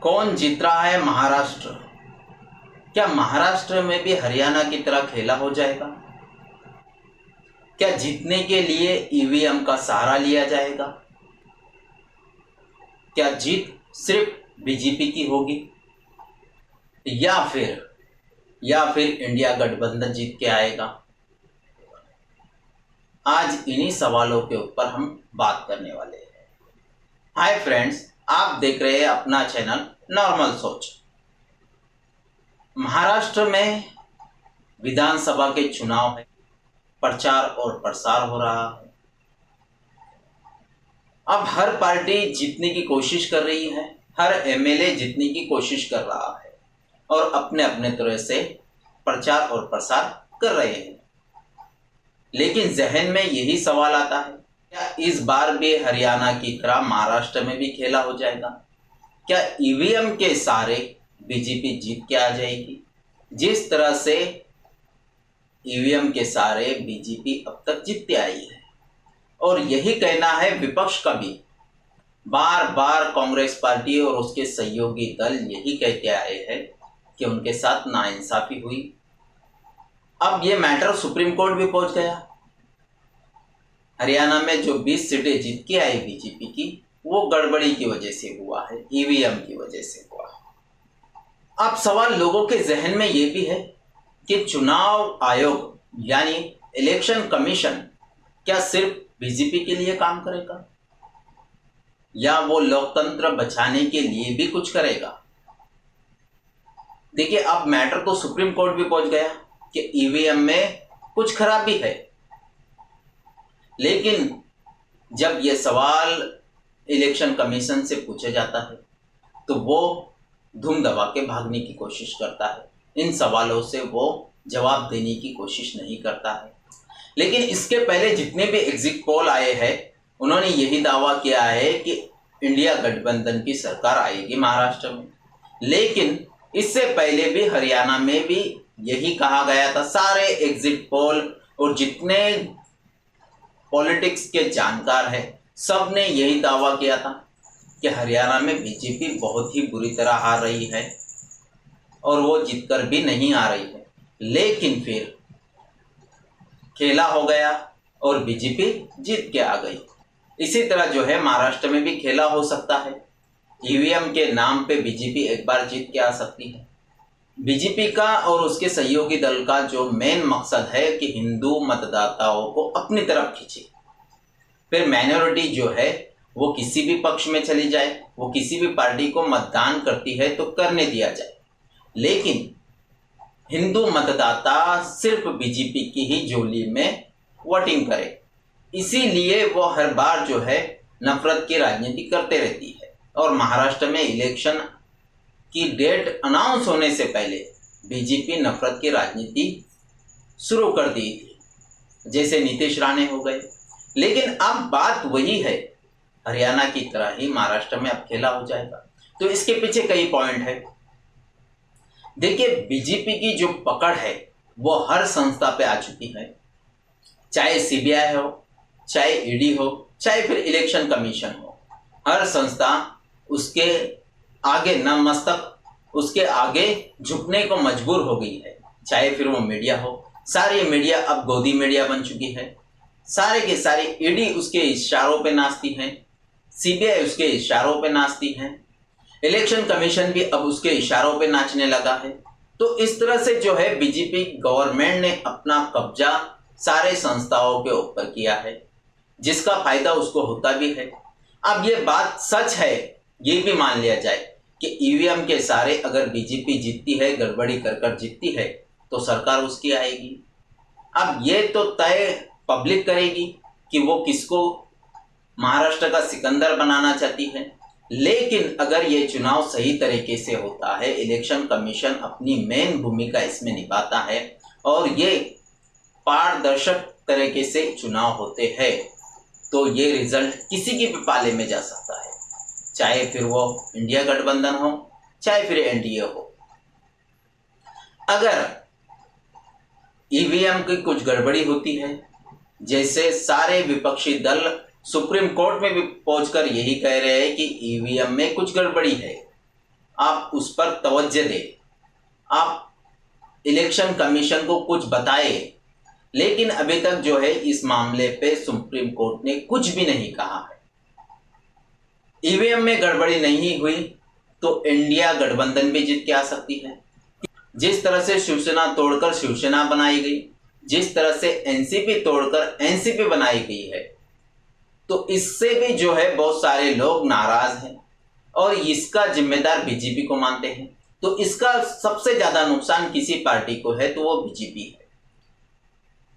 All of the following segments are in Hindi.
कौन जीत रहा है महाराष्ट्र? क्या महाराष्ट्र में भी हरियाणा की तरह खेला हो जाएगा? क्या जीतने के लिए ईवीएम का सहारा लिया जाएगा? क्या जीत सिर्फ बीजेपी की होगी या फिर इंडिया गठबंधन जीत के आएगा? आज इन्हीं सवालों के ऊपर हम बात करने वाले हैं। हाय फ्रेंड्स, आप देख रहे हैं अपना चैनल नॉर्मल सोच। महाराष्ट्र में विधानसभा के चुनाव है, प्रचार और प्रसार हो रहा है। अब हर पार्टी जीतने की कोशिश कर रही है, हर एमएलए जीतने की कोशिश कर रहा है और अपने अपने तरह से प्रचार और प्रसार कर रहे हैं। लेकिन जहन में यही सवाल आता है, क्या इस बार भी हरियाणा की तरह महाराष्ट्र में भी खेला हो जाएगा? क्या ईवीएम के सारे बीजेपी जीत के आ जाएगी, जिस तरह से ईवीएम के सारे बीजेपी अब तक जीतते आई है? और यही कहना है विपक्ष का भी। बार बार कांग्रेस पार्टी और उसके सहयोगी दल यही कहते आए हैं कि उनके साथ नाइंसाफी हुई। अब ये मैटर सुप्रीम कोर्ट भी पहुंच गया। हरियाणा में जो 20 सीटें जीत के आई बीजेपी की, वो गड़बड़ी की वजह से हुआ है, ईवीएम की वजह से हुआ है। अब सवाल लोगों के जहन में ये भी है कि चुनाव आयोग यानी इलेक्शन कमीशन क्या सिर्फ बीजेपी के लिए काम करेगा या वो लोकतंत्र बचाने के लिए भी कुछ करेगा? देखिए, अब मैटर तो सुप्रीम कोर्ट भी पहुंच गया कि ईवीएम में कुछ खराबी है। लेकिन जब ये सवाल इलेक्शन कमीशन से पूछा जाता है तो वो धूम दबा के भागने की कोशिश करता है। इन सवालों से वो जवाब देने की कोशिश नहीं करता है। लेकिन इसके पहले जितने भी एग्जिट पोल आए हैं, उन्होंने यही दावा किया है कि इंडिया गठबंधन की सरकार आएगी महाराष्ट्र में। लेकिन इससे पहले भी हरियाणा में भी यही कहा गया था। सारे एग्जिट पोल और जितने पॉलिटिक्स के जानकार हैं, सब ने यही दावा किया था कि हरियाणा में बीजेपी बहुत ही बुरी तरह हार रही है और वो जीतकर भी नहीं आ रही है। लेकिन फिर खेला हो गया और बीजेपी जीत के आ गई। इसी तरह जो है महाराष्ट्र में भी खेला हो सकता है। ईवीएम के नाम पे बीजेपी एक बार जीत के आ सकती है। बीजेपी का और उसके सहयोगी दल का जो मेन मकसद है कि हिंदू मतदाताओं को अपनी तरफ खींचे, फिर माइनॉरिटी जो है वो किसी भी पक्ष में चली जाए, वो किसी भी पार्टी को मतदान करती है तो करने दिया जाए, लेकिन हिंदू मतदाता सिर्फ बीजेपी की ही झोली में वोटिंग करे। इसीलिए वो हर बार जो है नफरत की राजनीति करते रहती है। और महाराष्ट्र में इलेक्शन की डेट अनाउंस होने से पहले बीजेपी नफरत की राजनीति शुरू कर दी थी, जैसे नीतीश राणे हो गए। लेकिन अब बात वही है, हरियाणा की तरह ही महाराष्ट्र में अब खेला हो जाएगा। तो इसके पीछे कई पॉइंट है। देखिए, बीजेपी की जो पकड़ है वो हर संस्था पे आ चुकी है, चाहे सीबीआई हो, चाहे ईडी हो, चाहे फिर इलेक्शन कमीशन हो। हर संस्था उसके आगे नतमस्तक, उसके आगे झुकने को मजबूर हो गई है। चाहे फिर वो मीडिया हो, सारी मीडिया अब गोदी मीडिया बन चुकी है। सारे के सारे ईडी उसके इशारों पे नाचती हैं, सीबीआई उसके इशारों पे नाचती हैं, इलेक्शन कमीशन भी अब उसके इशारों पे नाचने लगा है। तो इस तरह से जो है बीजेपी गवर्नमेंट ने अपना कब्जा सारे संस्थाओं के ऊपर किया है, जिसका फायदा उसको होता भी है। अब ये बात सच है, ये भी मान लिया जाए कि ईवीएम के सारे अगर बीजेपी जीतती है, गड़बड़ी कर जीतती है, तो सरकार उसकी आएगी। अब ये तो तय पब्लिक करेगी कि वो किसको महाराष्ट्र का सिकंदर बनाना चाहती है। लेकिन अगर ये चुनाव सही तरीके से होता है, इलेक्शन कमीशन अपनी मेन भूमिका इसमें निभाता है और ये पारदर्शक तरीके से चुनाव होते हैं, तो ये रिजल्ट किसी के भी पाले में जा सकता है, चाहे फिर वो इंडिया गठबंधन हो, चाहे फिर एनडीए हो। अगर ईवीएम की कुछ गड़बड़ी होती है, जैसे सारे विपक्षी दल सुप्रीम कोर्ट में भी पहुंचकर यही कह रहे हैं कि ईवीएम में कुछ गड़बड़ी है, आप उस पर तवज्जो दें, आप इलेक्शन कमीशन को कुछ बताए। लेकिन अभी तक जो है इस मामले पे सुप्रीम कोर्ट ने कुछ भी नहीं कहा है। ईवीएम में गड़बड़ी नहीं हुई तो इंडिया गठबंधन भी जीत के आ सकती है। जिस तरह से शिवसेना तोड़कर शिवसेना बनाई गई, जिस तरह से एनसीपी तोड़कर एनसीपी बनाई गई है, तो इससे भी जो है बहुत सारे लोग नाराज हैं और इसका जिम्मेदार बीजेपी को मानते हैं। तो इसका सबसे ज्यादा नुकसान किसी पार्टी को है तो वो बीजेपी है,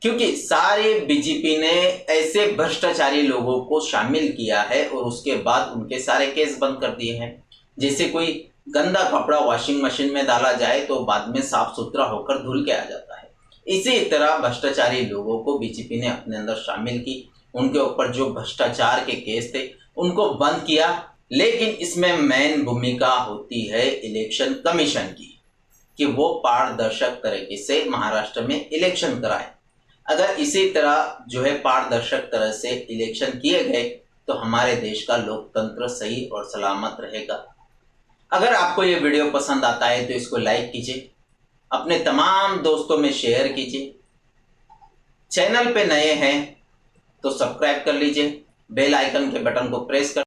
क्योंकि सारे बीजेपी ने ऐसे भ्रष्टाचारी लोगों को शामिल किया है और उसके बाद उनके सारे केस बंद कर दिए हैं। जैसे कोई गंदा कपड़ा वॉशिंग मशीन में डाला जाए तो बाद में साफ सुथरा होकर धुल के आ जाता है, इसी तरह भ्रष्टाचारी लोगों को बीजेपी ने अपने अंदर शामिल की। उनके ऊपर जो भ्रष्टाचार के केस थे उनको बंद किया। लेकिन इसमें मेन भूमिका होती है इलेक्शन कमीशन की, कि वो पारदर्शक तरीके से महाराष्ट्र में इलेक्शन कराए। अगर इसी तरह जो है पारदर्शक तरह से इलेक्शन किए गए तो हमारे देश का लोकतंत्र सही और सलामत रहेगा। अगर आपको ये वीडियो पसंद आता है तो इसको लाइक कीजिए, अपने तमाम दोस्तों में शेयर कीजिए। चैनल पे नए हैं तो सब्सक्राइब कर लीजिए, बेल आइकन के बटन को प्रेस कर